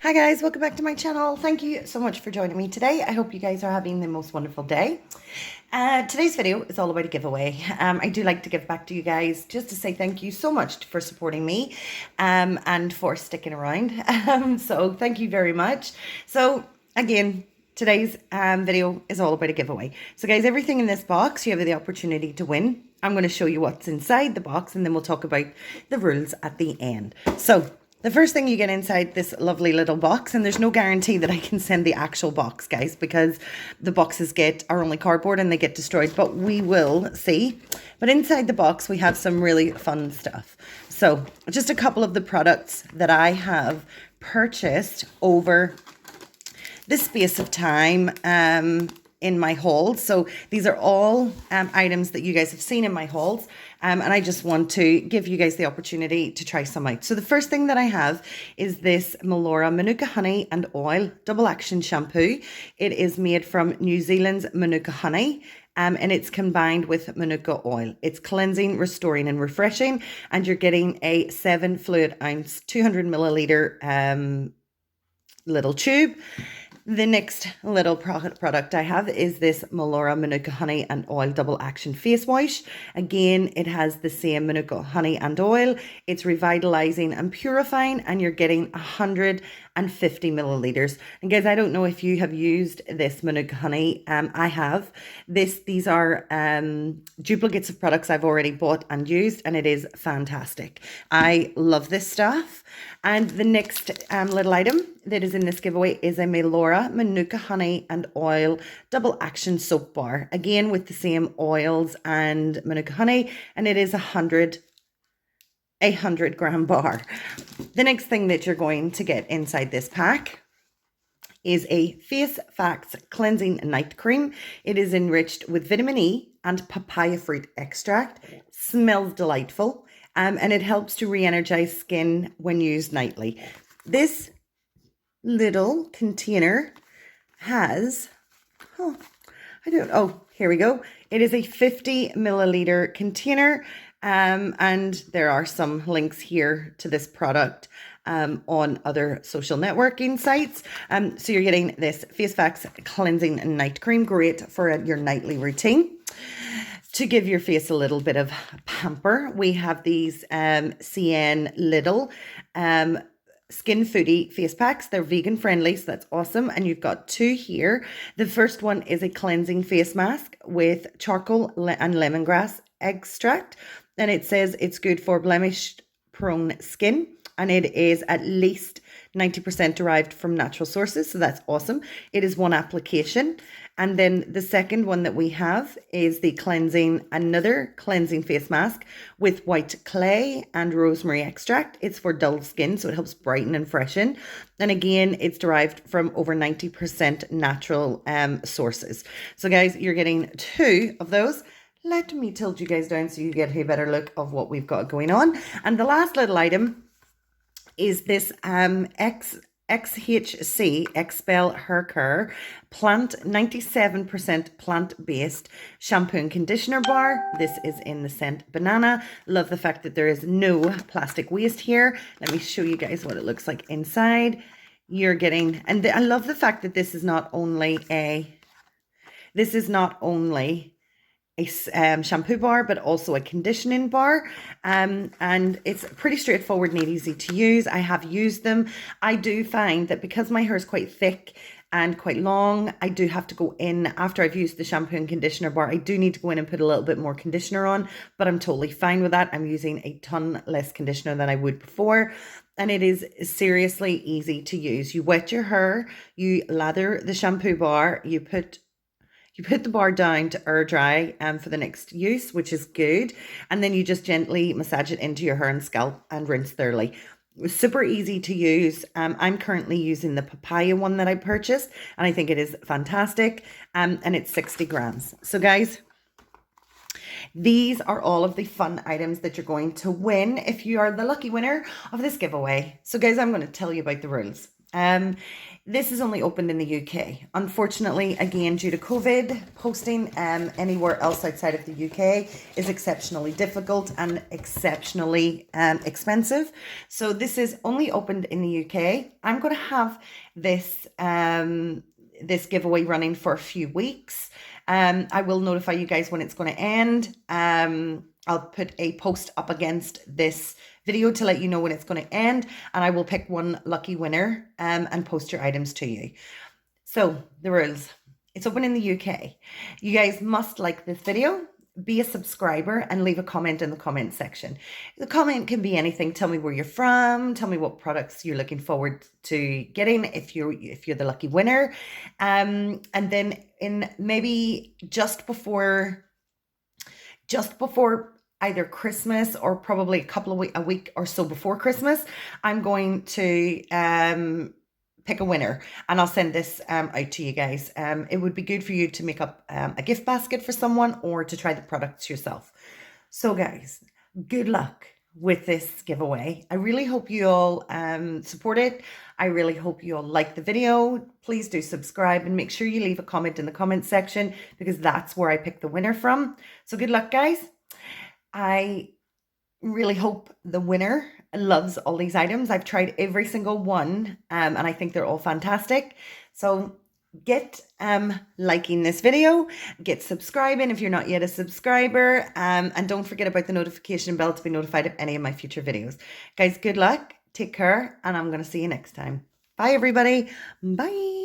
Hi guys, welcome back to my channel. Thank you so much for joining me today. I hope you guys are having the most wonderful day. Today's video is all about a giveaway. I do like to give back to you guys just to say thank you so much for supporting me and for sticking around. So thank you very much. So again, today's video is all about a giveaway. So guys, everything in this box, you have the opportunity to win. I'm going to show you what's inside the box and then we'll talk about the rules at the end. So the first thing you get inside this lovely little box, and there's no guarantee that I can send the actual box, guys, because the boxes are only cardboard and they get destroyed, but we will see. But inside the box, we have some really fun stuff. So just a couple of the products that I have purchased over the space of time in my hauls. So these are all items that you guys have seen in my hauls. And I just want to give you guys the opportunity to try some out. So the first thing that I have is this Melora Manuka Honey and Oil Double Action Shampoo. It is made from New Zealand's Manuka Honey. And it's combined with Manuka oil. It's cleansing, restoring, and refreshing. And you're getting a 7 fluid ounce, 200 milliliter little tube. The next little product I have is this Melora Manuka Honey and Oil Double Action Face Wash. Again, it has the same Manuka Honey and Oil. It's revitalizing and purifying, and you're getting 150 milliliters. And guys, I don't know if you have used this Manuka Honey. I have. These are duplicates of products I've already bought and used, and it is fantastic. I love this stuff. And the next little item that is in this giveaway is a Melora Manuka Honey and Oil Double Action Soap Bar. Again, with the same oils and Manuka Honey, and it is a 100 gram bar. The next thing that you're going to get inside this pack is a Face Facts Cleansing Night Cream. It is enriched with vitamin E and papaya fruit extract. Smells delightful. And it helps to re-energize skin when used nightly. This little container has, here we go. It is a 50 milliliter container. And there are some links here to this product on other social networking sites. So you're getting this Face Facts Cleansing Night Cream, great for your nightly routine. To give your face a little bit of pamper, we have these CN Lidl Skin Foodie face packs. They're vegan friendly, so that's awesome. And you've got two here. The first one is a cleansing face mask with charcoal and lemongrass extract. And it says it's good for blemish-prone skin. And it is at least 90% derived from natural sources. So that's awesome. It is one application. And then the second one that we have is another cleansing face mask with white clay and rosemary extract. It's for dull skin, so it helps brighten and freshen. And again, it's derived from over 90% natural sources. So guys, you're getting two of those. Let me tilt you guys down so you get a better look of what we've got going on. And the last little item is this XHC Expel Hair Care 97% plant-based shampoo and conditioner bar. This is in the scent banana. Love the fact that there is no plastic waste here. Let me show you guys what it looks like inside. You're getting, and I love the fact that this is not only a shampoo bar, but also a conditioning bar. And it's pretty straightforward and easy to use. I have used them. I do find that because my hair is quite thick and quite long, I do have to go in after I've used the shampoo and conditioner bar. I do need to go in and put a little bit more conditioner on, but I'm totally fine with that. I'm using a ton less conditioner than I would before. And it is seriously easy to use. You wet your hair, you lather the shampoo bar, you put the bar down to air dry for the next use, which is good. And then you just gently massage it into your hair and scalp and rinse thoroughly. Super easy to use. I'm currently using the papaya one that I purchased, and I think it is fantastic. And it's 60 grams. So guys, these are all of the fun items that you're going to win if you are the lucky winner of this giveaway. So guys, I'm going to tell you about the rules. This is only opened in the UK. Unfortunately, again, due to COVID, posting anywhere else outside of the UK is exceptionally difficult and exceptionally expensive. So this is only opened in the UK. I'm going to have this this giveaway running for a few weeks. I will notify you guys when it's going to end. I'll put a post up against this video to let you know when it's going to end, and I will pick one lucky winner and post your items to you. So the rules: it's open in the UK. You guys must like this video, be a subscriber, and leave a comment in the comment section. The comment can be anything. Tell me where you're from, tell me what products you're looking forward to getting if you're the lucky winner. And then in maybe just before either Christmas or probably a week or so before Christmas, I'm going to pick a winner, and I'll send this out to you guys. It would be good for you to make up a gift basket for someone or to try the products yourself. So guys, good luck with this giveaway. I really hope you all support it. I really hope you all like the video. Please do subscribe and make sure you leave a comment in the comment section, because that's where I pick the winner from. So good luck, guys. I really hope the winner loves all these items. I've tried every single one and I think they're all fantastic. So get liking this video, get subscribing if you're not yet a subscriber, and don't forget about the notification bell to be notified of any of my future videos. Guys, good luck, take care, and I'm going to see you next time. Bye everybody. Bye.